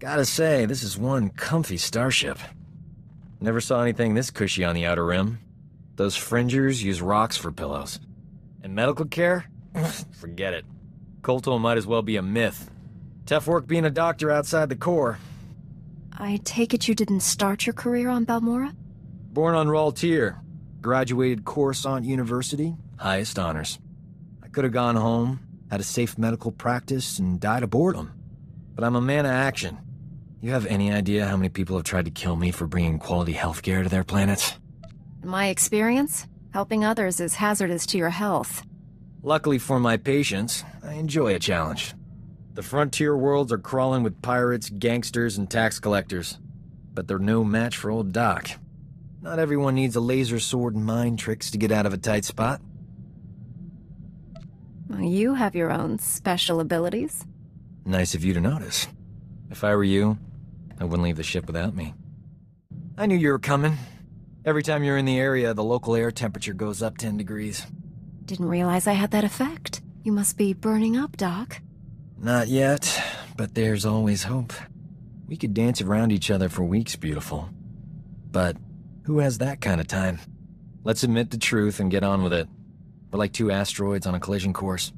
Gotta say, this is one comfy starship. Never saw anything this cushy on the Outer Rim. Those fringers use rocks for pillows. And medical care? Forget it. Kolto might as well be a myth. Tough work being a doctor outside the Corps. I take it you didn't start your career on Balmorra? Born on Raltier. Graduated Coruscant University. Highest honors. I could have gone home, had a safe medical practice, and died of boredom. But I'm a man of action. You have any idea how many people have tried to kill me for bringing quality healthcare to their planets? In my experience, helping others is hazardous to your health. Luckily for my patients, I enjoy a challenge. The frontier worlds are crawling with pirates, gangsters, and tax collectors. But they're no match for old Doc. Not everyone needs a laser sword and mind tricks to get out of a tight spot. Well, you have your own special abilities. Nice of you to notice. If I were you, I wouldn't leave the ship without me. I knew you were coming. Every time you're in the area, the local air temperature goes up 10 degrees. Didn't realize I had that effect. You must be burning up, Doc. Not yet, but there's always hope. We could dance around each other for weeks, beautiful. But who has that kind of time? Let's admit the truth and get on with it. We're like two asteroids on a collision course.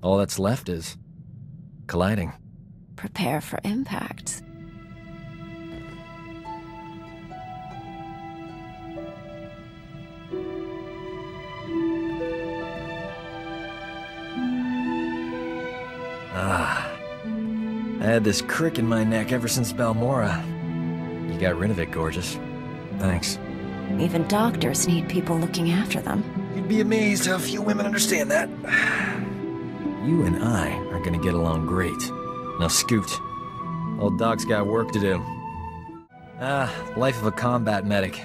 All that's left is colliding. Prepare for impact. I had this crick in my neck ever since Balmorra. You got rid of it, gorgeous. Thanks. Even doctors need people looking after them. You'd be amazed how few women understand that. You and I are gonna get along great. Now scoot. Old Doc's got work to do. Life of a combat medic.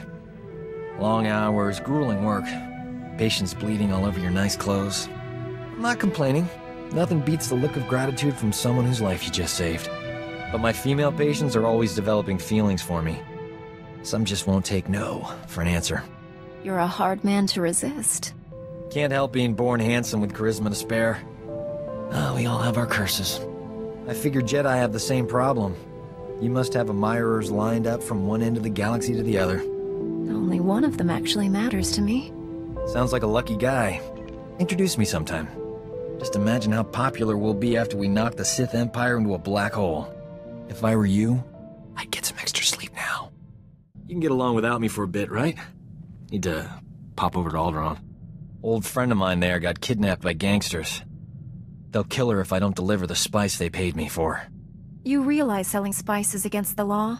Long hours, grueling work. Patients bleeding all over your nice clothes. I'm not complaining. Nothing beats the look of gratitude from someone whose life you just saved. But my female patients are always developing feelings for me. Some just won't take no for an answer. You're a hard man to resist. Can't help being born handsome with charisma to spare. We all have our curses. I figure Jedi have the same problem. You must have admirers lined up from one end of the galaxy to the other. Only one of them actually matters to me. Sounds like a lucky guy. Introduce me sometime. Just imagine how popular we'll be after we knock the Sith Empire into a black hole. If I were you, I'd get some extra sleep now. You can get along without me for a bit, right? Need to pop over to Alderaan. Old friend of mine there got kidnapped by gangsters. They'll kill her if I don't deliver the spice they paid me for. You realize selling spice is against the law?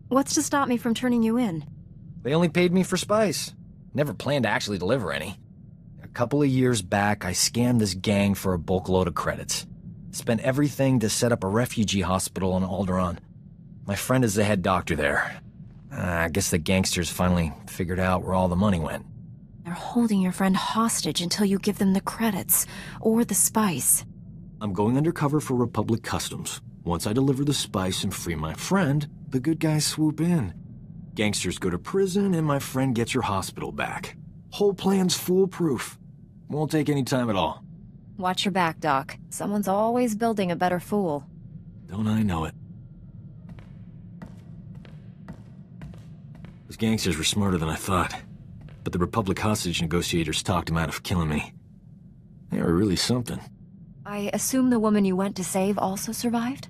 What's to stop me from turning you in? They only paid me for spice. Never planned to actually deliver any. A couple of years back, I scammed this gang for a bulk load of credits. Spent everything to set up a refugee hospital on Alderaan. My friend is the head doctor there. I guess the gangsters finally figured out where all the money went. They're holding your friend hostage until you give them the credits, or the spice. I'm going undercover for Republic Customs. Once I deliver the spice and free my friend, the good guys swoop in. Gangsters go to prison and my friend gets your hospital back. Whole plan's foolproof. Won't take any time at all. Watch your back, Doc. Someone's always building a better fool. Don't I know it? Those gangsters were smarter than I thought. But the Republic hostage negotiators talked them out of killing me. They were really something. I assume the woman you went to save also survived?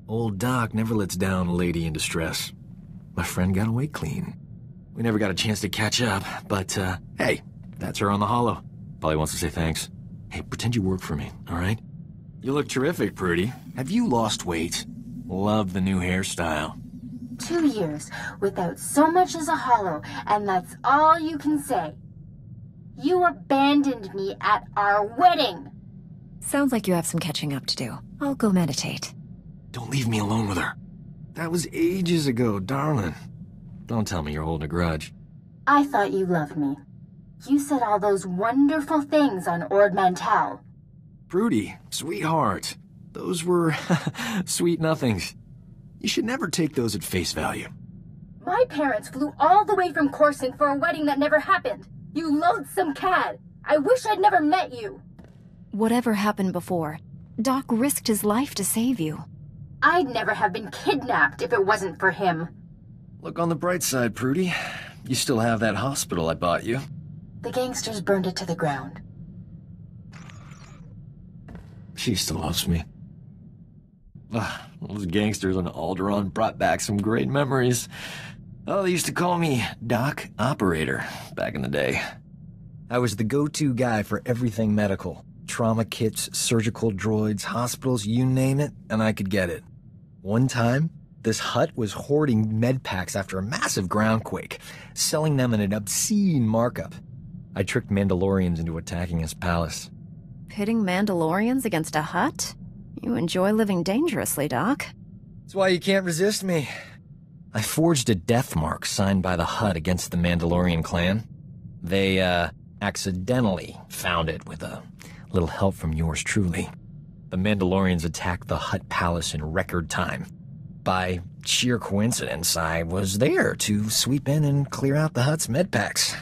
Old Doc never lets down a lady in distress. My friend got away clean. We never got a chance to catch up, but, hey, that's her on the holo. Probably wants to say thanks. Hey, pretend you work for me, all right? You look terrific, Prudy. Have you lost weight? Love the new hairstyle. 2 years without so much as a holo, and that's all you can say. You abandoned me at our wedding. Sounds like you have some catching up to do. I'll go meditate. Don't leave me alone with her. That was ages ago, darling. Don't tell me you're holding a grudge. I thought you loved me. You said all those wonderful things on Ord Mantell. Prudy, sweetheart. Those were sweet nothings. You should never take those at face value. My parents flew all the way from Coruscant for a wedding that never happened. You loathsome cad. I wish I'd never met you. Whatever happened before, Doc risked his life to save you. I'd never have been kidnapped if it wasn't for him. Look on the bright side, Prudy. You still have that hospital I bought you. The gangsters burned it to the ground. She still loves me. Those gangsters on Alderaan brought back some great memories. Oh, they used to call me Doc Operator back in the day. I was the go-to guy for everything medical. Trauma kits, surgical droids, hospitals, you name it, and I could get it. One time, this hut was hoarding med packs after a massive groundquake, selling them at an obscene markup. I tricked Mandalorians into attacking his palace. Pitting Mandalorians against a hut? You enjoy living dangerously, Doc. That's why you can't resist me. I forged a death mark signed by the Hutt against the Mandalorian clan. They, accidentally found it with a little help from yours truly. The Mandalorians attacked the Hutt palace in record time. By sheer coincidence, I was there to sweep in and clear out the Hutt's medpacks.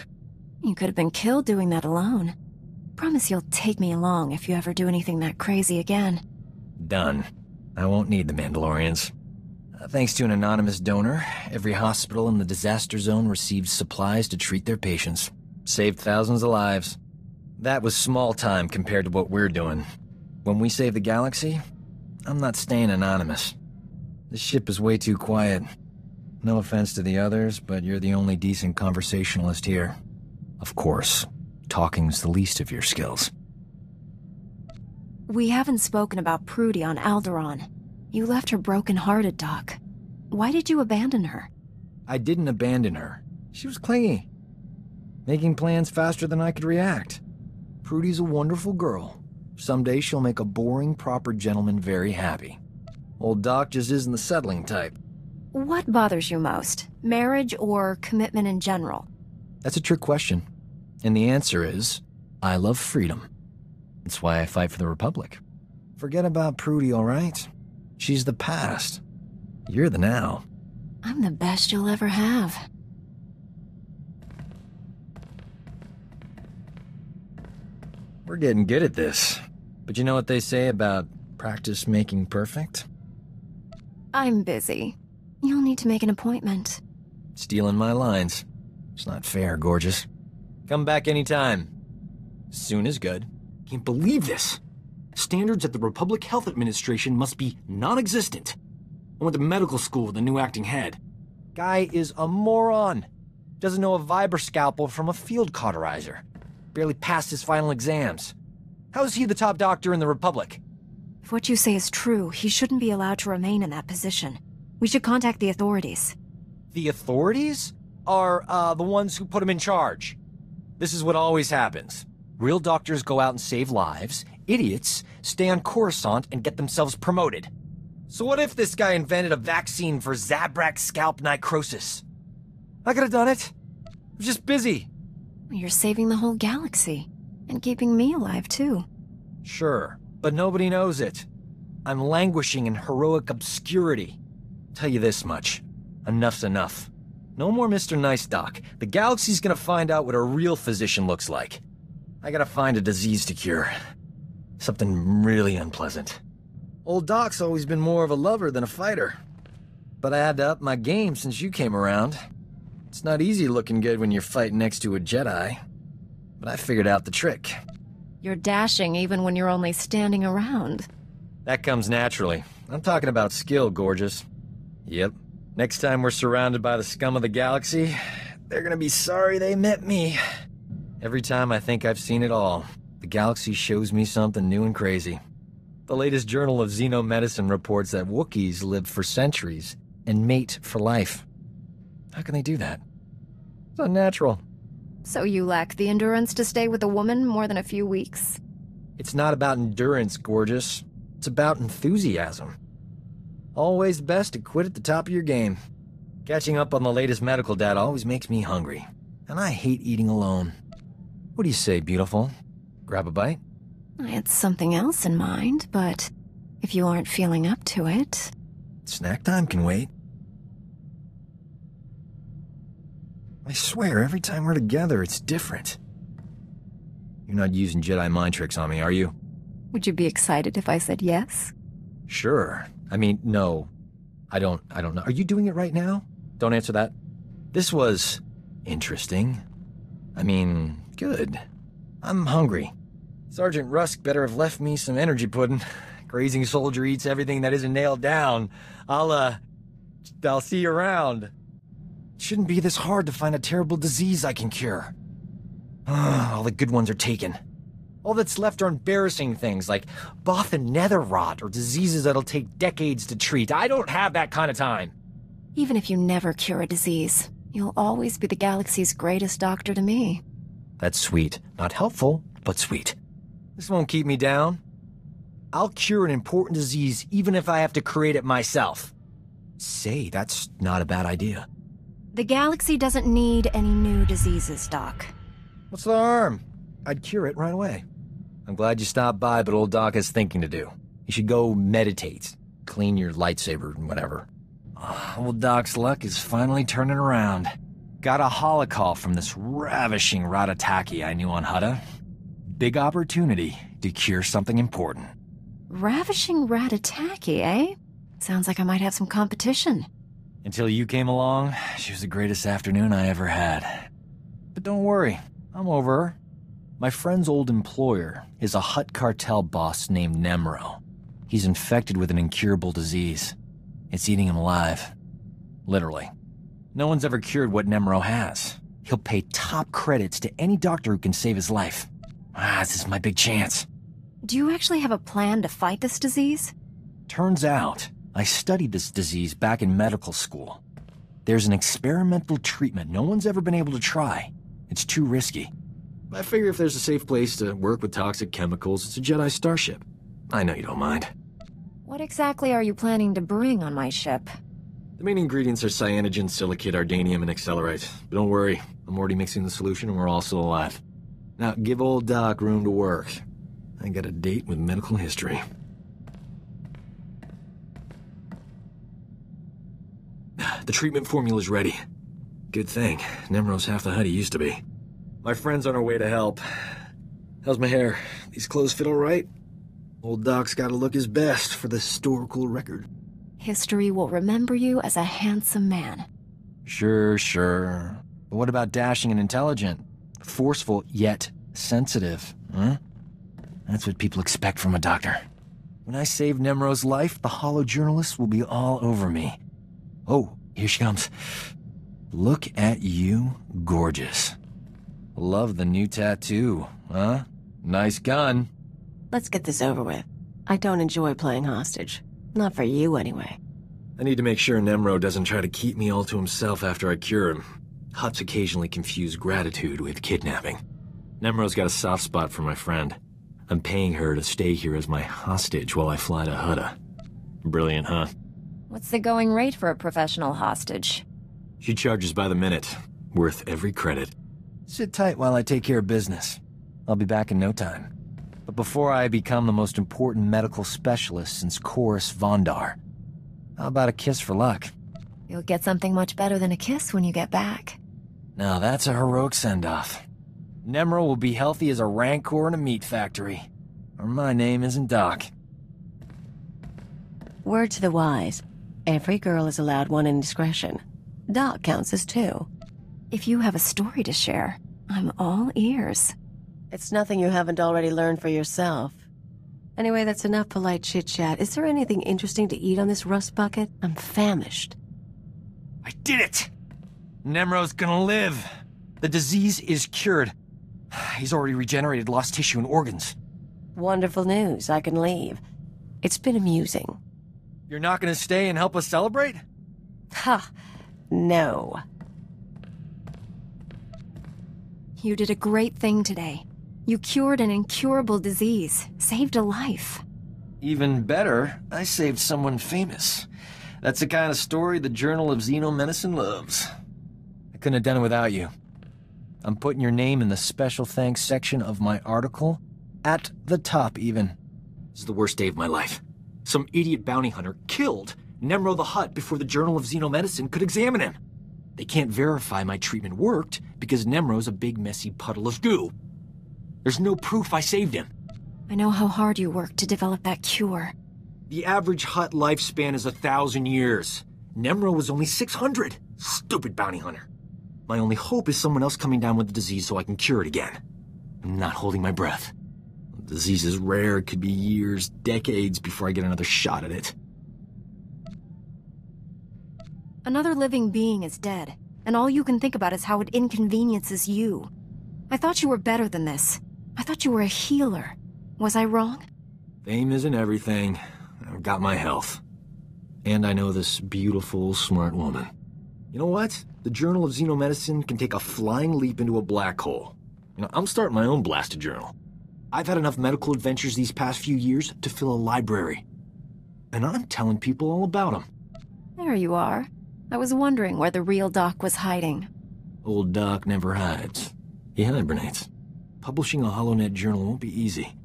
You could have been killed doing that alone. Promise you'll take me along if you ever do anything that crazy again. Done. I won't need the Mandalorians. Thanks to an anonymous donor, every hospital in the disaster zone received supplies to treat their patients. Saved thousands of lives. That was small time compared to what we're doing. When we save the galaxy, I'm not staying anonymous. This ship is way too quiet. No offense to the others, but you're the only decent conversationalist here. Of course, talking's the least of your skills. We haven't spoken about Prudy on Alderaan. You left her broken-hearted, Doc. Why did you abandon her? I didn't abandon her. She was clingy. Making plans faster than I could react. Prudy's a wonderful girl. Someday she'll make a boring, proper gentleman very happy. Old Doc just isn't the settling type. What bothers you most? Marriage or commitment in general? That's a trick question. And the answer is, I love freedom. That's why I fight for the Republic. Forget about Prudy, all right? She's the past. You're the now. I'm the best you'll ever have. We're getting good at this. But you know what they say about practice making perfect? I'm busy. You'll need to make an appointment. Stealing my lines. It's not fair, gorgeous. Come back anytime. Soon is good. Can't believe this. Standards at the Republic Health Administration must be non-existent. I went to medical school with a new acting head. Guy is a moron. Doesn't know a vibra scalpel from a field cauterizer. Barely passed his final exams. How is he the top doctor in the Republic? If what you say is true, he shouldn't be allowed to remain in that position. We should contact the authorities. The authorities are, the ones who put him in charge. This is what always happens. Real doctors go out and save lives. Idiots stay on Coruscant and get themselves promoted. So what if this guy invented a vaccine for Zabrak scalp necrosis? I could have done it. I was just busy. You're saving the whole galaxy. And keeping me alive, too. Sure, but nobody knows it. I'm languishing in heroic obscurity. Tell you this much. Enough's enough. No more Mr. Nice Doc. The galaxy's gonna find out what a real physician looks like. I gotta find a disease to cure. Something really unpleasant. Old Doc's always been more of a lover than a fighter. But I had to up my game since you came around. It's not easy looking good when you're fighting next to a Jedi. But I figured out the trick. You're dashing even when you're only standing around. That comes naturally. I'm talking about skill, gorgeous. Yep. Next time we're surrounded by the scum of the galaxy, they're gonna be sorry they met me. Every time I think I've seen it all, the galaxy shows me something new and crazy. The latest Journal of Xenomedicine reports that Wookiees live for centuries and mate for life. How can they do that? It's unnatural. So you lack the endurance to stay with a woman more than a few weeks? It's not about endurance, gorgeous. It's about enthusiasm. Always best to quit at the top of your game. Catching up on the latest medical data always makes me hungry, and I hate eating alone. What do you say, beautiful? Grab a bite? I had something else in mind, but if you aren't feeling up to it... Snack time can wait. I swear, every time we're together, it's different. You're not using Jedi mind tricks on me, are you? Would you be excited if I said yes? Sure. I mean, no. I don't know. Are you doing it right now? Don't answer that. This was interesting. I mean, good. I'm hungry. Sergeant Rusk better have left me some energy pudding. Grazing soldier eats everything that isn't nailed down. I'll see you around. It shouldn't be this hard to find a terrible disease I can cure. All the good ones are taken. All that's left are embarrassing things like Bothan nether rot or diseases that'll take decades to treat. I don't have that kind of time. Even if you never cure a disease, you'll always be the galaxy's greatest doctor to me. That's sweet. Not helpful, but sweet. This won't keep me down. I'll cure an important disease even if I have to create it myself. Say, that's not a bad idea. The galaxy doesn't need any new diseases, Doc. What's the harm? I'd cure it right away. I'm glad you stopped by, but old Doc has thinking to do. You should go meditate, clean your lightsaber and whatever. Old Doc's luck is finally turning around. Got a holocall from this ravishing Ratataki I knew on Hutta. Big opportunity to cure something important. Ravishing Ratataki, eh? Sounds like I might have some competition. Until you came along, she was the greatest afternoon I ever had. But don't worry, I'm over her. My friend's old employer is a Hutt cartel boss named Nemro. He's infected with an incurable disease. It's eating him alive. Literally. No one's ever cured what Nemro has. He'll pay top credits to any doctor who can save his life. This is my big chance. Do you actually have a plan to fight this disease? Turns out, I studied this disease back in medical school. There's an experimental treatment no one's ever been able to try. It's too risky. I figure if there's a safe place to work with toxic chemicals, it's a Jedi starship. I know you don't mind. What exactly are you planning to bring on my ship? The main ingredients are cyanogen, silicate, ardanium, and accelerite. But don't worry, I'm already mixing the solution and we're all still alive. Now, give old Doc room to work. I got a date with medical history. The treatment formula's ready. Good thing. Nemro's half the Hutt he used to be. My friend's on her way to help. How's my hair? These clothes fit all right? Old Doc's gotta look his best for the historical record. History will remember you as a handsome man. Sure. But what about dashing and intelligent? Forceful, yet sensitive, huh? That's what people expect from a doctor. When I save Nemro's life, the hollow journalists will be all over me. Oh, here she comes. Look at you, gorgeous. Love the new tattoo, huh? Nice gun. Let's get this over with. I don't enjoy playing hostage. Not for you, anyway. I need to make sure Nemro doesn't try to keep me all to himself after I cure him. Hutts occasionally confuse gratitude with kidnapping. Nemro's got a soft spot for my friend. I'm paying her to stay here as my hostage while I fly to Hutta. Brilliant, huh? What's the going rate for a professional hostage? She charges by the minute. Worth every credit. Sit tight while I take care of business. I'll be back in no time. But before I become the most important medical specialist since Chorus Vondar, how about a kiss for luck? You'll get something much better than a kiss when you get back. Now that's a heroic send-off. Nemro will be healthy as a rancor in a meat factory. Or my name isn't Doc. Word to the wise. Every girl is allowed one indiscretion. Doc counts as two. If you have a story to share, I'm all ears. It's nothing you haven't already learned for yourself. Anyway, that's enough polite chit-chat. Is there anything interesting to eat on this rust bucket? I'm famished. I did it! Nemro's gonna live. The disease is cured. He's already regenerated lost tissue and organs. Wonderful news. I can leave. It's been amusing. You're not gonna stay and help us celebrate? Ha! No. You did a great thing today. You cured an incurable disease, saved a life. Even better, I saved someone famous. That's the kind of story the Journal of Xenomedicine loves. I couldn't have done it without you. I'm putting your name in the special thanks section of my article. At the top, even. This is the worst day of my life. Some idiot bounty hunter killed Nemro the Hutt before the Journal of Xenomedicine could examine him. They can't verify my treatment worked because Nemro's a big messy puddle of goo. There's no proof I saved him. I know how hard you worked to develop that cure. The average Hutt lifespan is 1,000 years. Nemro was only 600. Stupid bounty hunter. My only hope is someone else coming down with the disease so I can cure it again. I'm not holding my breath. The disease is rare. It could be years, decades before I get another shot at it. Another living being is dead, and all you can think about is how it inconveniences you. I thought you were better than this. I thought you were a healer. Was I wrong? Fame isn't everything. I've got my health. And I know this beautiful, smart woman. You know what? The Journal of Xenomedicine can take a flying leap into a black hole. You know, I'm starting my own blasted journal. I've had enough medical adventures these past few years to fill a library. And I'm telling people all about them. There you are. I was wondering where the real Doc was hiding. Old Doc never hides. He hibernates. Publishing a HoloNet journal won't be easy.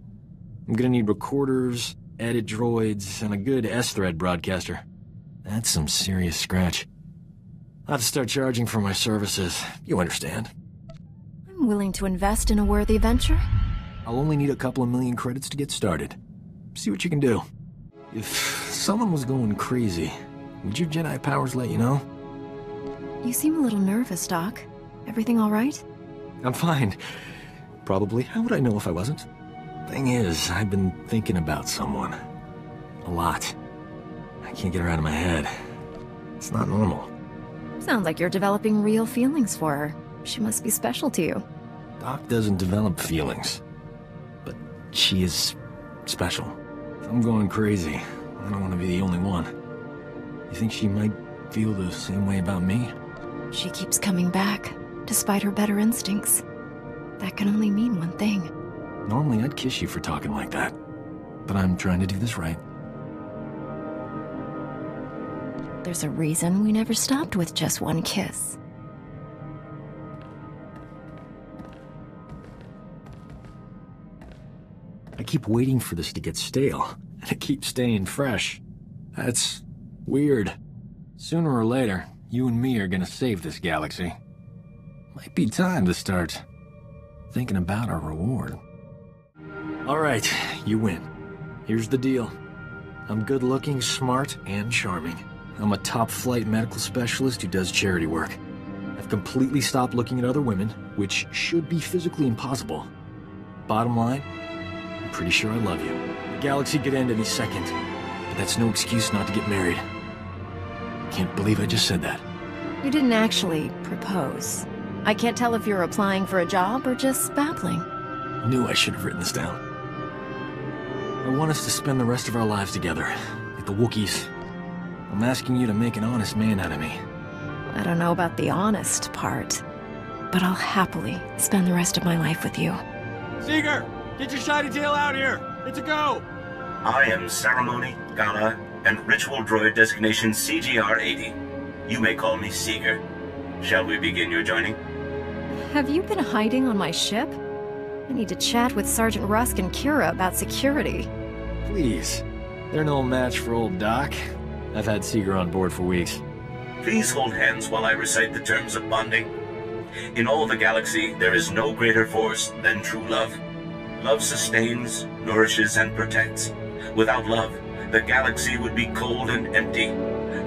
I'm gonna need recorders, edit droids, and a good S-thread broadcaster. That's some serious scratch. I'll have to start charging for my services. You understand. I'm willing to invest in a worthy venture. I'll only need a couple of million credits to get started. See what you can do. If someone was going crazy, would your Jedi powers let you know? You seem a little nervous, Doc. Everything all right? I'm fine. Probably. How would I know if I wasn't? Thing is, I've been thinking about someone. A lot. I can't get her out of my head. It's not normal. Sounds like you're developing real feelings for her. She must be special to you. Doc doesn't develop feelings. But she is special. If I'm going crazy, I don't want to be the only one. You think she might feel the same way about me? She keeps coming back, despite her better instincts. That can only mean one thing. Normally I'd kiss you for talking like that. But I'm trying to do this right. There's a reason we never stopped with just one kiss. I keep waiting for this to get stale, and it keeps staying fresh. That's weird. Sooner or later, you and me are gonna save this galaxy. Might be time to start thinking about our reward. All right, you win. Here's the deal. I'm good-looking, smart, and charming. I'm a top-flight medical specialist who does charity work. I've completely stopped looking at other women, which should be physically impossible. Bottom line, I'm pretty sure I love you. The galaxy could end any second, but that's no excuse not to get married. Can't believe I just said that. You didn't actually propose. I can't tell if you're applying for a job or just babbling. Knew I should have written this down. I want us to spend the rest of our lives together, like the Wookiees. I'm asking you to make an honest man out of me. I don't know about the honest part, but I'll happily spend the rest of my life with you. Seeger, get your shiny tail out here. It's a go. I am Ceremony, Gala, and Ritual Droid designation CGR-80. You may call me Seeger. Shall we begin your journey? Have you been hiding on my ship? I need to chat with Sergeant Rusk and Kira about security. Please. They're no match for old Doc. I've had Seeger on board for weeks. Please hold hands while I recite the terms of bonding. In all the galaxy, there is no greater force than true love. Love sustains, nourishes, and protects. Without love, the galaxy would be cold and empty.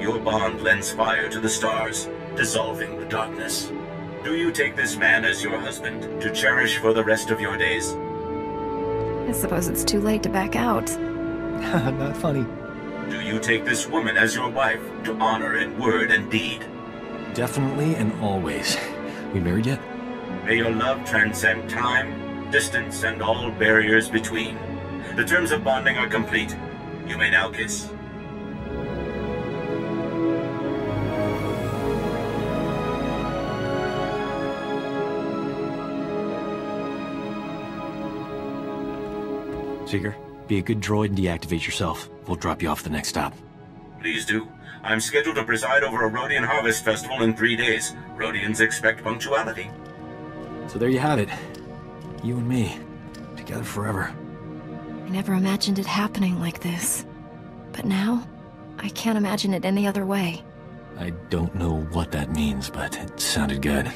Your bond lends fire to the stars, dissolving the darkness. Do you take this man as your husband, to cherish for the rest of your days? I suppose it's too late to back out. Not funny. Do you take this woman as your wife, to honor in word and deed? Definitely and always. We married yet? May your love transcend time, distance, and all barriers between. The terms of bonding are complete. You may now kiss. Seeger, be a good droid and deactivate yourself. We'll drop you off the next stop. Please do. I'm scheduled to preside over a Rhodian Harvest Festival in 3 days. Rhodians expect punctuality. So there you have it. You and me. Together forever. I never imagined it happening like this. But now, I can't imagine it any other way. I don't know what that means, but it sounded good.